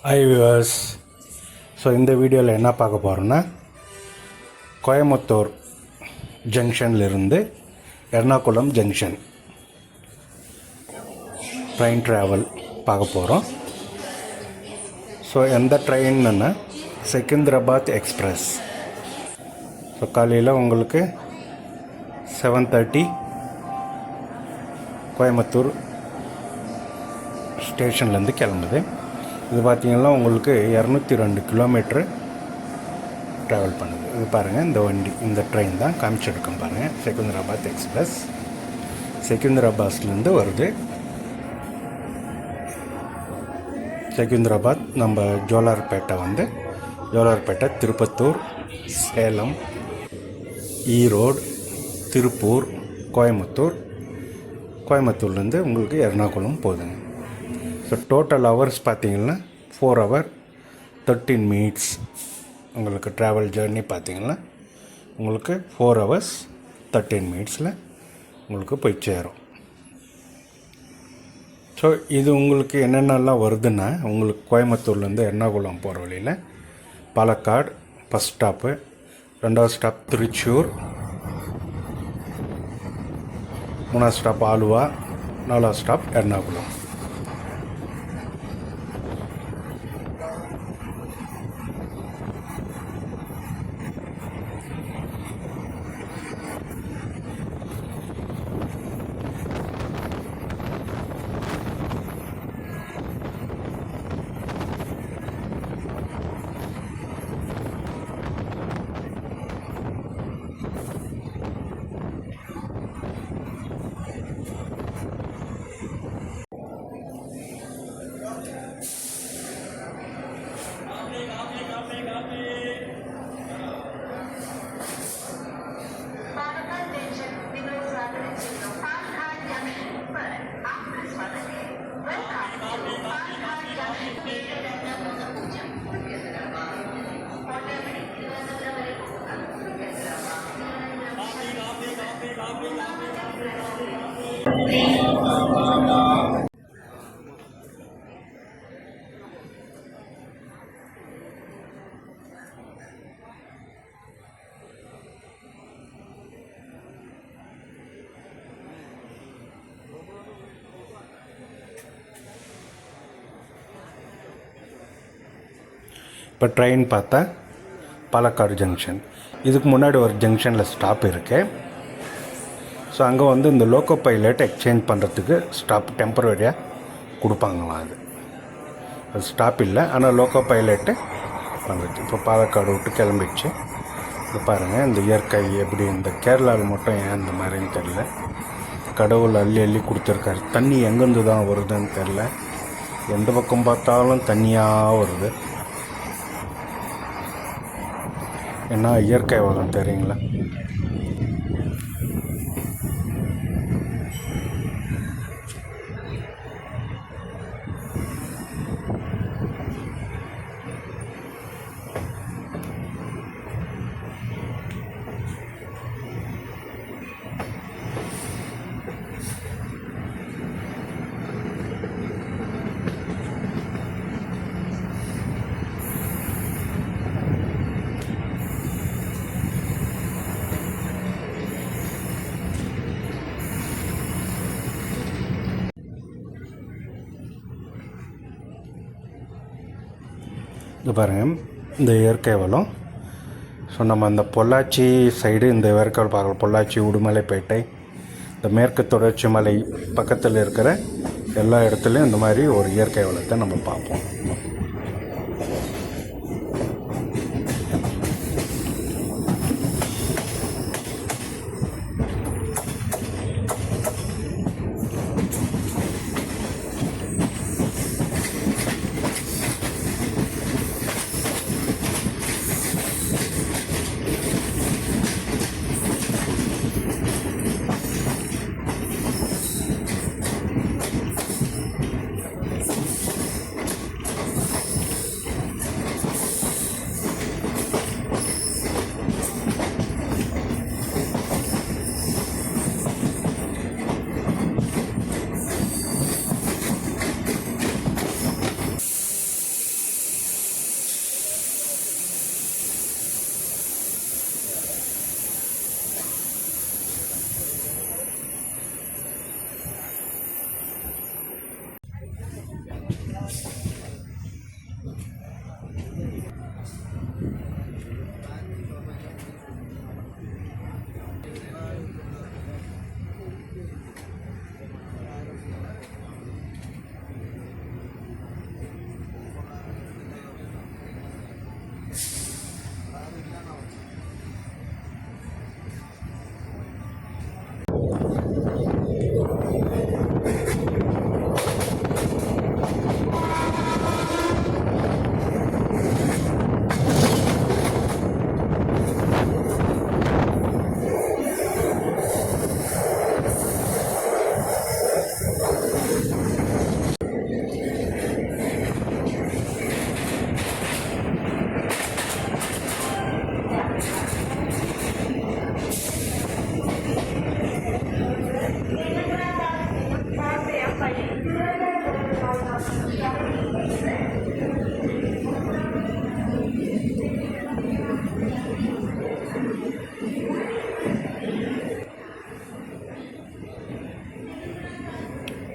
High viewers. So இந்த வீடியோவில் என்ன பார்க்க போகிறோன்னா, கோயம்புத்தூர் ஜங்ஷன்லேருந்து எர்ணாகுளம் ஜங்ஷன் ட்ரெயின் ட்ராவல் பார்க்க போகிறோம். ஸோ எந்த ட்ரெயின்னா செகந்திராபாத் எக்ஸ்பிரஸ். ஸோ காலையில் உங்களுக்கு 7:30 கோயம்புத்தூர் ஸ்டேஷன்லேருந்து கிளம்புது. இது பார்த்திங்கன்னா உங்களுக்கு 202 கிலோமீட்ரு ட்ராவல் பண்ணுது. இது பாருங்கள், இந்த வண்டி, இந்த ட்ரெயின் தான் காமிச்சிருக்கோம் பாருங்கள். செகந்திராபாத் எக்ஸ்பிரஸ் செகந்திராபாத்லேருந்து வருது. செகந்திராபாத் நம்ம ஜோலார்பேட்டை ஜோலார்பேட்டை, திருப்பத்தூர், சேலம், ஈரோடு, திருப்பூர், கோயம்புத்தூர்லேருந்து உங்களுக்கு எர்ணாகுளம் போகுதுங்க. ஸோ டோட்டல் ஹவர்ஸ் பார்த்திங்கன்னா 4 hours 13 minutes உங்களுக்கு ட்ராவல் ஜர்னி பார்த்திங்கன்னா உங்களுக்கு 4 hours 13 minutes உங்களுக்கு போய் சேரும். ஸோ இது உங்களுக்கு என்னென்னலாம் வருதுன்னா, உங்களுக்கு கோயம்புத்தூர்லேருந்து எர்ணாகுளம் போகிற வழியில் பாலக்காடு ஃபஸ்ட் ஸ்டாப்பு, 2வது ஸ்டாப் திருச்சூர், 3வது ஸ்டாப் ஆலுவா, 4வது ஸ்டாப் எர்ணாகுளம். இப்போ ட்ரெயின் பார்த்தா பாலக்காடு ஜங்ஷன், இதுக்கு முன்னாடி ஒரு ஜங்ஷனில் ஸ்டாப் இருக்குது. ஸோ அங்கே இந்த லோக்கோ பைலட் எக்ஸ்சேஞ்ச் பண்ணுறதுக்கு ஸ்டாப் டெம்பரரியாக கொடுப்பாங்களாம். அது ஸ்டாப் இல்லை, ஆனால் லோக்கோ பைலட்டு பண்ணுறது. இப்போ பாலக்காடு விட்டு கிளம்பிடுச்சு. இது பாருங்கள், இந்த இயற்கை எப்படி, இந்த கேரளாவில் மட்டும் ஏன் இந்த மாதிரின்னு தெரில. கடவுள் அள்ளி அள்ளி கொடுத்துருக்காரு. தண்ணி எங்கேருந்து தான் வருதுன்னு தெரில, எந்த பக்கம் பார்த்தாலும் தண்ணியாக வருது. என்ன இயற்கை வளம் தெரியுங்களா. இது பாருங்கள், இந்த இயற்கை வளம். ஸோ நம்ம அந்த பொள்ளாச்சி சைடு இந்த இயற்கை பார்க்கலாம். பொள்ளாச்சி, உடுமலைப்பேட்டை, இந்த மேற்கு தொடர்ச்சி மலை பக்கத்தில் இருக்கிற எல்லா இடத்துலையும் இந்த மாதிரி ஒரு இயற்கை வளத்தை நம்ம பார்ப்போம்.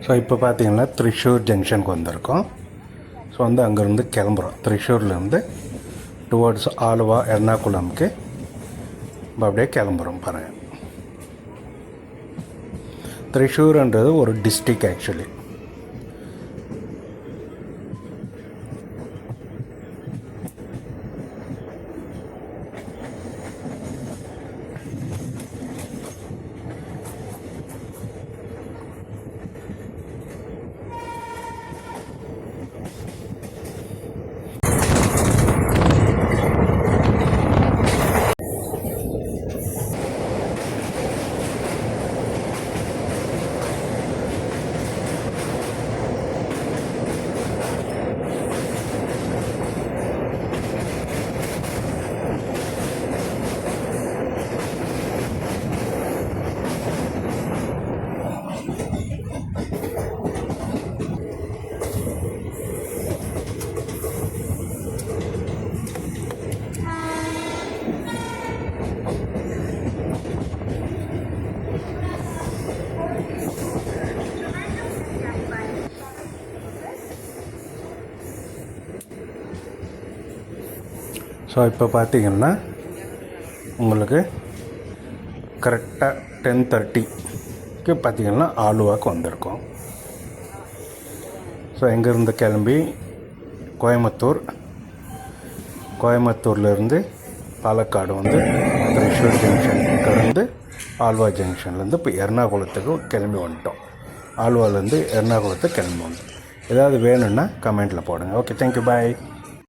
ஸோ இப்போ பார்த்தீங்கன்னா த்ரிஷூர் ஜங்ஷனுக்கு வந்திருக்கோம். ஸோ வந்து அங்கேருந்து கிளம்புறோம். த்ரிஷூர்லேருந்து டுவர்ட்ஸ் ஆலுவா எர்ணாகுளம்க்கு அப்படியே கிளம்புறோம் பாருங்கள். த்ரிஷூர்ன்றது ஒரு டிஸ்ட்ரிக் ஆக்சுவலி. ஸோ இப்போ பார்த்தீங்கன்னா உங்களுக்கு கரெக்டாக 10:30க்கு பார்த்திங்கன்னா ஆலுவாக்கு வந்திருக்கோம். ஸோ எங்கேருந்து கிளம்பி கோயம்புத்தூர்லேருந்து பாலக்காடு வந்து த்ரிஷூர் ஜங்ஷன் கடந்து ஆலுவா ஜங்ஷன்லேருந்து இப்போ எர்ணாகுளத்துக்கு கிளம்பி வந்துட்டோம். ஆலுவாலேருந்து எர்ணாகுளத்துக்கு கிளம்பி வந்தோம். ஏதாவது வேணும்னா கமெண்ட்டில் போடுங்க. ஓகே, தேங்க்யூ, பாய்.